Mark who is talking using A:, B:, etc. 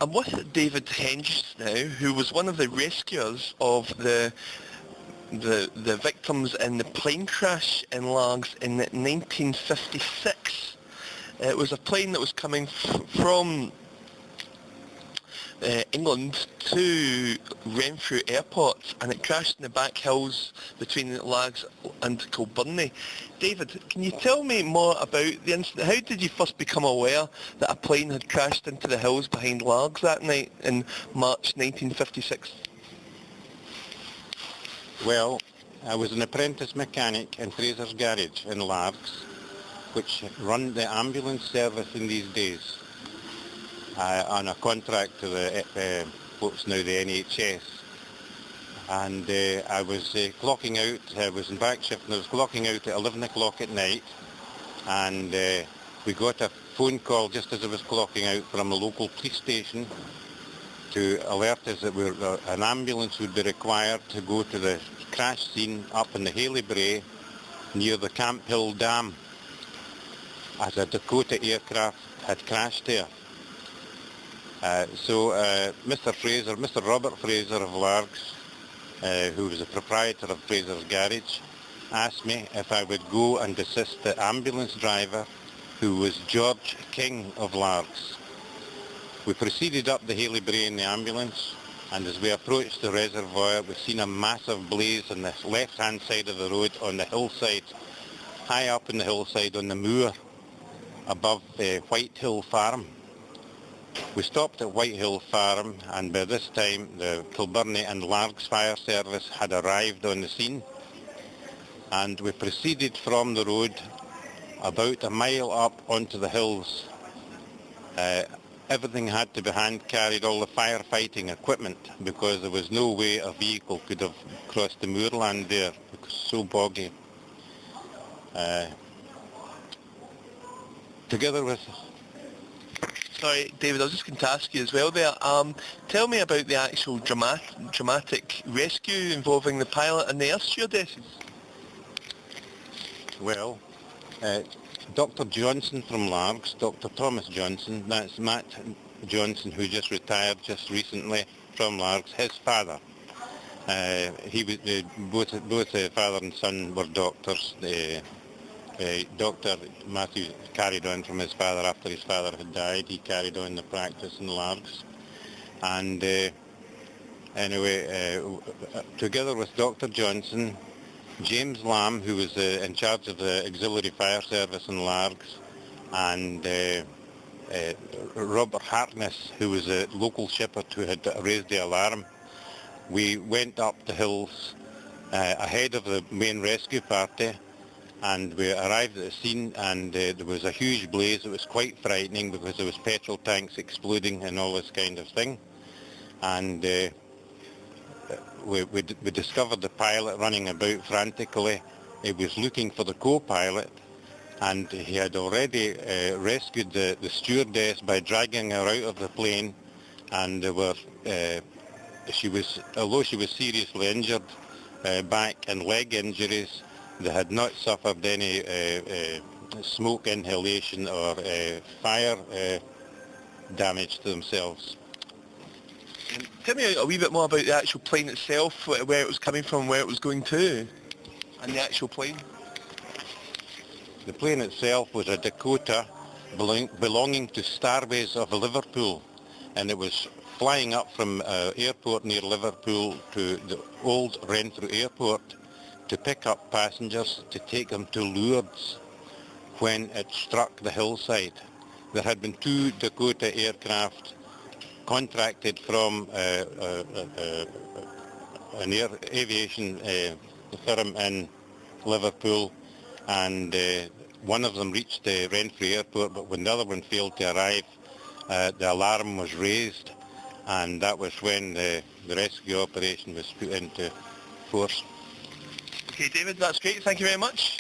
A: I'm with David Hendry now, who was one of the rescuers of the victims in the plane crash in LARGS in 1956. It was a plane that was coming from England to Renfrew Airport, and it crashed in the back hills between LARGS and Kilburnie. David, can you tell me more about the incident? How did you first become aware that a plane had crashed into the hills behind LARGS that night in March 1956?
B: Well, I was an apprentice mechanic in Fraser's Garage in LARGS, which run the ambulance service in these days, on a contract to the what's now the NHS. And I was clocking out, I was in back shift, and I was clocking out at 11 o'clock at night, and we got a phone call just as I was clocking out from a local police station to alert us that an ambulance would be required to go to the crash scene up in the Haley Brae near the Camp Hill Dam, as a Dakota aircraft had crashed there. So Mr. Robert Fraser of LARGS, who was the proprietor of Fraser's Garage, asked me if I would go and assist the ambulance driver, who was George King of LARGS. We proceeded up the Haley Brae in the ambulance, and as we approached the reservoir, we seen a massive blaze on the left-hand side of the road on the hillside, high up in the hillside on the moor above White Hill Farm. We stopped at White Hill Farm, and by this time the Kilburnie and LARGS fire service had arrived on the scene, and we proceeded from the road about a mile up onto the hills. Everything had to be hand carried, all the firefighting equipment, because there was no way a vehicle could have crossed the moorland there, it was so boggy. Together with...
A: Sorry, David, I was just going to ask you as well there. Tell me about the actual dramatic rescue involving the pilot and the air stewardesses.
B: Well, Dr. Johnson from LARGS, Dr. Thomas Johnson, that's Matt Johnson, who just retired just recently from LARGS, his father. He was both the father and son were doctors. Dr. Matthew carried on from his father after his father had died. He carried on the practice in LARGS. And anyway, together with Dr. Johnson, James Lamb, who was in charge of the auxiliary fire service in LARGS, and Robert Harkness, who was a local shepherd who had raised the alarm, we went up the hills ahead of the main rescue party, and we arrived at the scene, and there was a huge blaze. It was quite frightening because there was petrol tanks exploding and all this kind of thing. And we discovered the pilot running about frantically. He was looking for the co-pilot, and he had already rescued the stewardess by dragging her out of the plane, and there were, although she was seriously injured, back and leg injuries, they had not suffered any smoke inhalation or fire damage to themselves.
A: Tell me a wee bit more about the actual plane itself, where it was coming from, where it was going to, and the actual plane.
B: The plane itself was a Dakota belonging to Starways of Liverpool, and it was flying up from airport near Liverpool to the old Renfrew Airport to pick up passengers to take them to Lourdes when it struck the hillside. There had been 2 Dakota aircraft contracted from an aviation firm in Liverpool, and one of them reached the Renfrew Airport, but when the other one failed to arrive, the alarm was raised, and that was when the rescue operation was put into force.
A: Okay, David, that's great. Thank you very much.